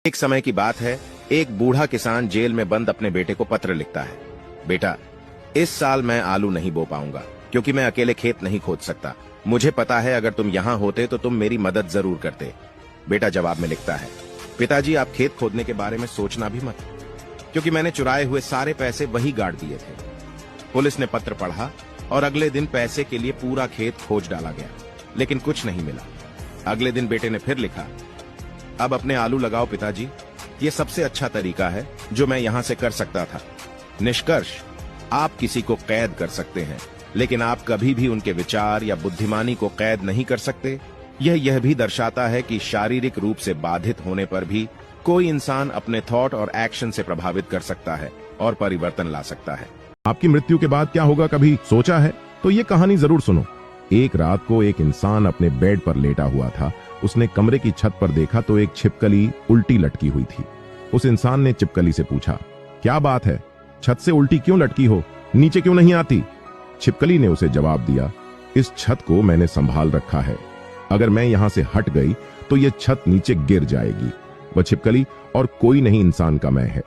एक समय की बात है, एक बूढ़ा किसान जेल में बंद अपने बेटे को पत्र लिखता है। बेटा, इस साल मैं आलू नहीं बो पाऊंगा क्योंकि मैं अकेले खेत नहीं खोद सकता। मुझे पता है अगर तुम यहाँ होते तो तुम मेरी मदद जरूर करते। बेटा जवाब में लिखता है, पिताजी आप खेत खोदने के बारे में सोचना भी मत, क्योंकि मैंने चुराए हुए सारे पैसे वही गाड़ दिए थे। पुलिस ने पत्र पढ़ा और अगले दिन पैसे के लिए पूरा खेत खोज डाला गया, लेकिन कुछ नहीं मिला। अगले दिन बेटे ने फिर लिखा, अब अपने आलू लगाओ पिताजी, ये सबसे अच्छा तरीका है जो मैं यहां से कर सकता था। निष्कर्ष, आप किसी को कैद कर सकते हैं, लेकिन आप कभी भी उनके विचार या बुद्धिमानी को कैद नहीं कर सकते। यह भी दर्शाता है कि शारीरिक रूप से बाधित होने पर भी कोई इंसान अपने थॉट और एक्शन से प्रभावित कर सकता है और परिवर्तन ला सकता है। आपकी मृत्यु के बाद क्या होगा, कभी सोचा है? तो ये कहानी जरूर सुनो। एक रात को एक इंसान अपने बेड पर लेटा हुआ था। उसने कमरे की छत पर देखा तो एक छिपकली उल्टी लटकी हुई थी। उस इंसान ने छिपकली से पूछा, क्या बात है, छत से उल्टी क्यों लटकी हो, नीचे क्यों नहीं आती? छिपकली ने उसे जवाब दिया, इस छत को मैंने संभाल रखा है, अगर मैं यहां से हट गई तो यह छत नीचे गिर जाएगी। वह छिपकली और कोई नहीं इंसान का मैं है।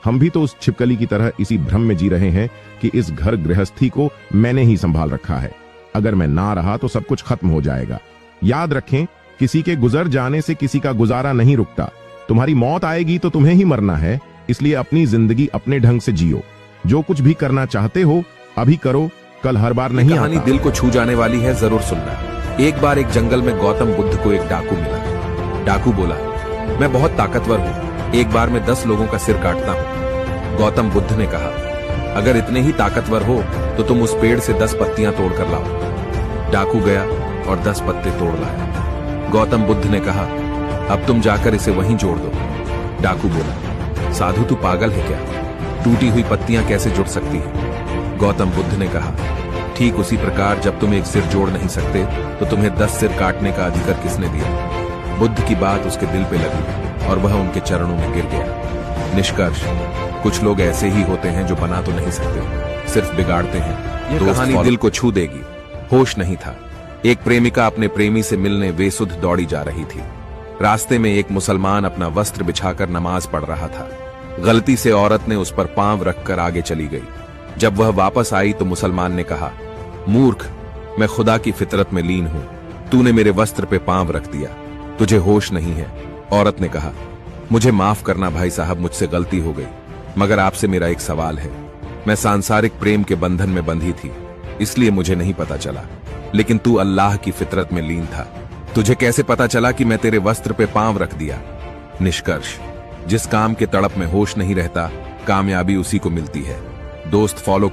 हम भी तो उस छिपकली की तरह इसी भ्रम में जी रहे हैं कि इस घर गृहस्थी को मैंने ही संभाल रखा है, अगर मैं ना रहा तो सब कुछ खत्म हो जाएगा। याद रखें, किसी के गुजर जाने से किसी का गुजारा नहीं रुकता। तुम्हारी मौत आएगी तो तुम्हें ही मरना है, इसलिए अपनी जिंदगी अपने ढंग से जियो। जो कुछ भी करना चाहते हो अभी करो, कल हर बार नहीं आता। कहानी दिल को छू जाने वाली है, जरूर सुनना। एक बार एक जंगल में गौतम बुद्ध को एक डाकू मिला। डाकू बोला, मैं बहुत ताकतवर हूँ, एक बार में 10 लोगों का सिर काटता हूँ। गौतम बुद्ध ने कहा, अगर इतने ही ताकतवर हो तो तुम उस पेड़ से 10 पत्तियां तोड़ कर लाओ। डाकू गया और 10 पत्ते तोड़ लाया। गौतम बुद्ध ने कहा, अब तुम जाकर इसे वहीं जोड़ दो। डाकू बोला, साधु तू पागल है क्या, टूटी हुई पत्तियां कैसे जुड़ सकती है? गौतम बुद्ध ने कहा, ठीक उसी प्रकार जब तुम एक सिर जोड़ नहीं सकते तो तुम्हें 10 सिर काटने का अधिकार किसने दिया? बुद्ध की बात उसके दिल पे लगी और वह उनके चरणों में गिर गया। निष्कर्ष, कुछ लोग ऐसे ही होते हैं जो बना तो नहीं सकते, सिर्फ बिगाड़ते हैं। ये कहानी दिल को छू देगी। होश नहीं था। एक प्रेमिका अपने प्रेमी से मिलने बेसुध दौड़ी जा रही थी। रास्ते में एक मुसलमान अपना वस्त्र बिछाकर नमाज पढ़ रहा था। गलती से औरत ने उस पर पांव रखकर आगे चली गई। जब वह वापस आई तो मुसलमान ने कहा, मूर्ख, मैं खुदा की फितरत में लीन हूं, तूने मेरे वस्त्र पे पांव रख दिया, तुझे होश नहीं है। औरत ने कहा, मुझे माफ करना भाई साहब, मुझसे गलती हो गई, मगर आपसे मेरा एक सवाल है। मैं सांसारिक प्रेम के बंधन में बंधी थी, इसलिए मुझे नहीं पता चला, लेकिन तू अल्लाह की फितरत में लीन था, तुझे कैसे पता चला कि मैं तेरे वस्त्र पे पांव रख दिया? निष्कर्ष, जिस काम के तड़प में होश नहीं रहता, कामयाबी उसी को मिलती है। दोस्त फॉलो